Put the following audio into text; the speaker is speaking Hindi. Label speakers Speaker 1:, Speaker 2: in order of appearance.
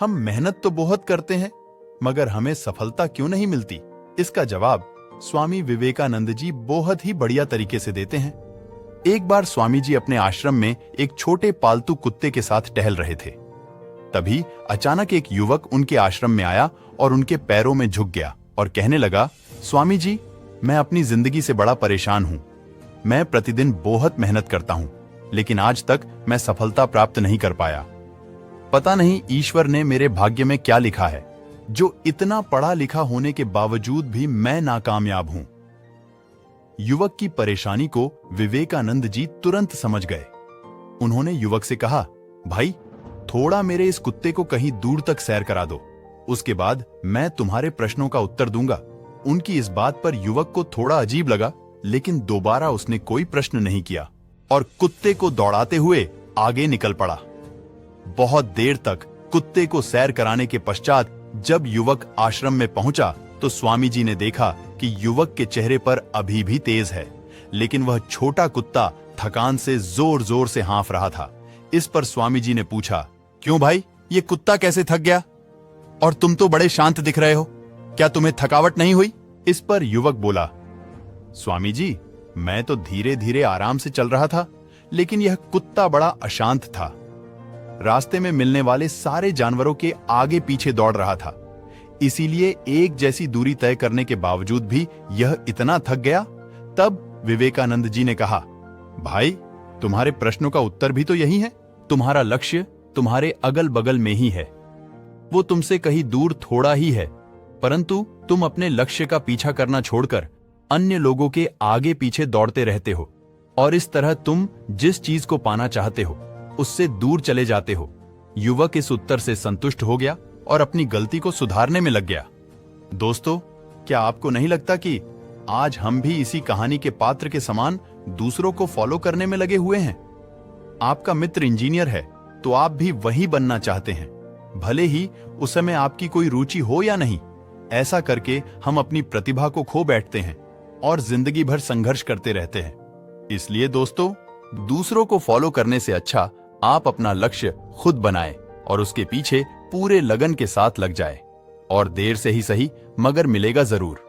Speaker 1: हम मेहनत तो बहुत करते हैं, मगर हमें सफलता क्यों नहीं मिलती? इसका जवाब स्वामी विवेकानंद जी बहुत ही बढ़िया तरीके से देते हैं। एक बार स्वामी जी अपने आश्रम में एक छोटे पालतू कुत्ते के साथ टहल रहे थे। तभी अचानक एक युवक उनके आश्रम में आया और उनके पैरों में झुक गया और कहने लगा, स्वामी जी, मैं अपनी जिंदगी से बड़ा परेशान हूं। मैं प्रतिदिन बहुत मेहनत करता हूं, लेकिन आज तक मैं सफलता प्राप्त नहीं कर पाया। पता नहीं ईश्वर ने मेरे भाग्य में क्या लिखा है, जो इतना पढ़ा लिखा होने के बावजूद भी मैं नाकामयाब हूं। युवक की परेशानी को विवेकानंद जी तुरंत समझ गए। उन्होंने युवक से कहा, भाई, थोड़ा मेरे इस कुत्ते को कहीं दूर तक सैर करा दो, उसके बाद मैं तुम्हारे प्रश्नों का उत्तर दूंगा। उनकी इस बात पर युवक को थोड़ा अजीब लगा, लेकिन दोबारा उसने कोई प्रश्न नहीं किया और कुत्ते को दौड़ाते हुए आगे निकल पड़ा। बहुत देर तक कुत्ते को सैर कराने के पश्चात जब युवक आश्रम में पहुंचा तो स्वामी जी ने देखा कि युवक के चेहरे पर अभी भी तेज है, लेकिन वह छोटा कुत्ता थकान से जोर जोर से हाँफ रहा था। इस पर स्वामी जी ने पूछा, क्यों भाई, ये कुत्ता कैसे थक गया? और तुम तो बड़े शांत दिख रहे हो, क्या तुम्हें थकावट नहीं हुई? इस पर युवक बोला, स्वामी जी, मैं तो धीरे धीरे आराम से चल रहा था, लेकिन यह कुत्ता बड़ा अशांत था। रास्ते में मिलने वाले सारे जानवरों के आगे पीछे दौड़ रहा था, इसीलिए एक जैसी दूरी तय करने के बावजूद भी यह इतना थक गया। तब विवेकानंद जी ने कहा, भाई, तुम्हारे प्रश्नों का उत्तर भी तो यही है। तुम्हारा लक्ष्य तुम्हारे अगल बगल में ही है, वो तुमसे कहीं दूर थोड़ा ही है, परंतु तुम अपने लक्ष्य का पीछा करना छोड़कर अन्य लोगों के आगे पीछे दौड़ते रहते हो और इस तरह तुम जिस चीज को पाना चाहते हो उससे दूर चले जाते हो। युवक इस उत्तर से संतुष्ट हो गया और अपनी गलती को सुधारने में लग गया। दोस्तों, क्या आपको नहीं लगता कि आज हम भी इसी कहानी के पात्र के समान दूसरों को फॉलो करने में लगे हुए हैं? आपका मित्र इंजीनियर है तो आप भी वही बनना चाहते हैं, भले ही उस समय आपकी कोई रुचि हो या नहीं। ऐसा करके हम अपनी प्रतिभा को खो बैठते हैं और जिंदगी भर संघर्ष करते रहते हैं। इसलिए दोस्तों, दूसरों को फॉलो करने से अच्छा आप अपना लक्ष्य खुद बनाएं और उसके पीछे पूरे लगन के साथ लग जाए, और देर से ही सही मगर मिलेगा जरूर।